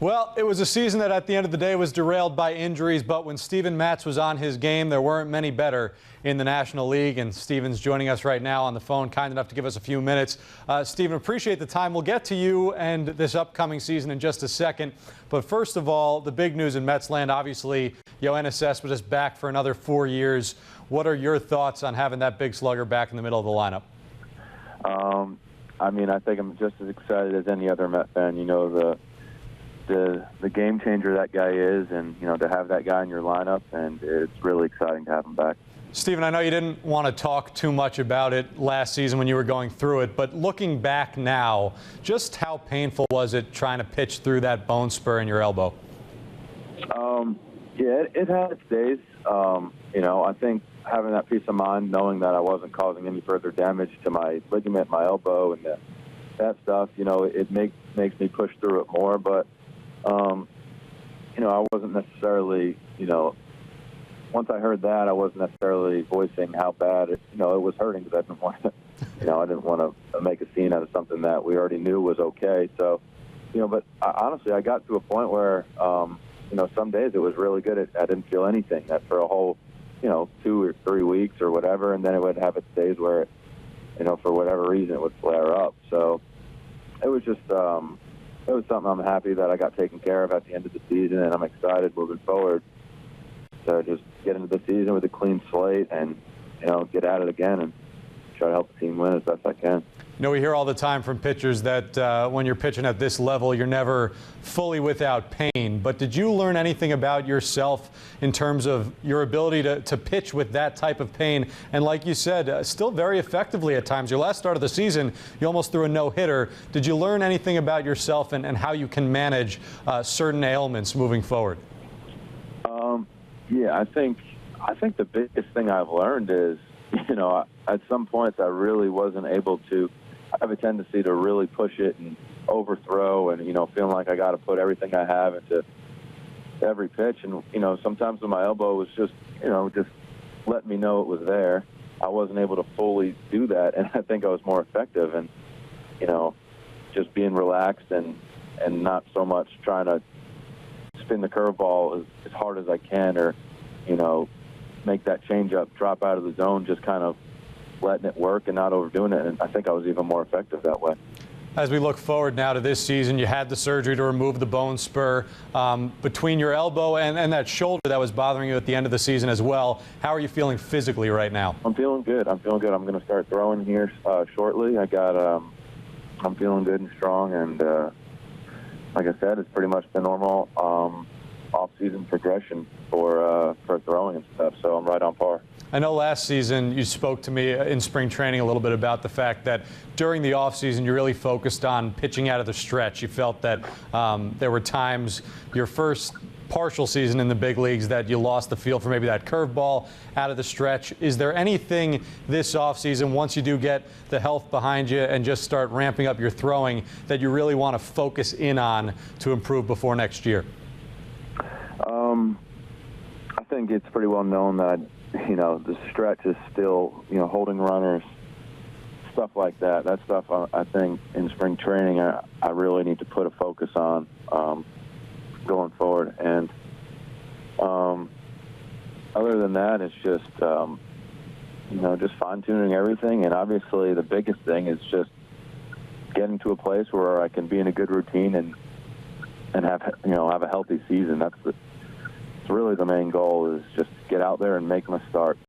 Well, it was a season that at the end of the day was derailed by injuries, but when Steven Matz was on his game, there weren't many better in the National League. And Steven's joining us right now on the phone, kind enough to give us a few minutes. Steven, appreciate the time. We'll get to you and this upcoming season in just a second. But first of all, the big news in Mets land, obviously, Yoenis Cespedes is back for another 4 years. What are your thoughts on having that big slugger back in the middle of the lineup? I think I'm just as excited as any other Met fan. You know, the game changer that guy is, and to have that guy in your lineup, and it's really exciting to have him back. Steven, I know you didn't want to talk too much about it last season when you were going through it, but looking back now, just how painful was it trying to pitch through that bone spur in your elbow? Yeah, it had its days. I think having that peace of mind, knowing that I wasn't causing any further damage to my ligament, my elbow, and that stuff, it makes me push through it more. But I wasn't necessarily, once I heard that, I wasn't necessarily voicing how bad it was hurting, because I didn't want to, I didn't want to make a scene out of something that we already knew was okay. So, but honestly, I got to a point where, some days it was really good. I didn't feel anything. That for a whole, 2 or 3 weeks or whatever, and then it would have its days where it, for whatever reason, it would flare up. So it was just, it was something I'm happy that I got taken care of at the end of the season, and I'm excited moving forward to just get into the season with a clean slate and, get at it again and try to help the team win as best I can. We hear all the time from pitchers that when you're pitching at this level, you're never fully without pain. But did you learn anything about yourself in terms of your ability to pitch with that type of pain? And like you said, still very effectively at times. Your last start of the season, you almost threw a no-hitter. Did you learn anything about yourself and how you can manage certain ailments moving forward? Yeah, I think the biggest thing I've learned is, at some points I really wasn't able to. I have a tendency to really push it and overthrow and, feeling like I got to put everything I have into every pitch. And, sometimes when my elbow was just letting me know it was there, I wasn't able to fully do that. And I think I was more effective and, just being relaxed and not so much trying to spin the curveball as hard as I can, or, make that changeup drop out of the zone, just kind of letting it work and not overdoing it. And I think I was even more effective that way. As we look forward now to this season, you had the surgery to remove the bone spur between your elbow and that shoulder that was bothering you at the end of the season as well. How are you feeling physically right now? I'm feeling good. I'm going to start throwing here shortly. I'm feeling good and strong, and like I said, it's pretty much the normal off-season progression for throwing and stuff, so I'm right on par. I know last season you spoke to me in spring training a little bit about the fact that during the offseason you really focused on pitching out of the stretch. You felt that there were times your first partial season in the big leagues that you lost the feel for maybe that curveball out of the stretch. Is there anything this offseason, once you do get the health behind you and just start ramping up your throwing, that you really want to focus in on to improve before next year? I think it's pretty well known that the stretch is still, holding runners, stuff like that. That stuff I think in spring training I really need to put a focus on going forward. And other than that, it's just, just fine-tuning everything. And obviously the biggest thing is just getting to a place where I can be in a good routine and have a healthy season. That's really the main goal, is just get out there and make them a start.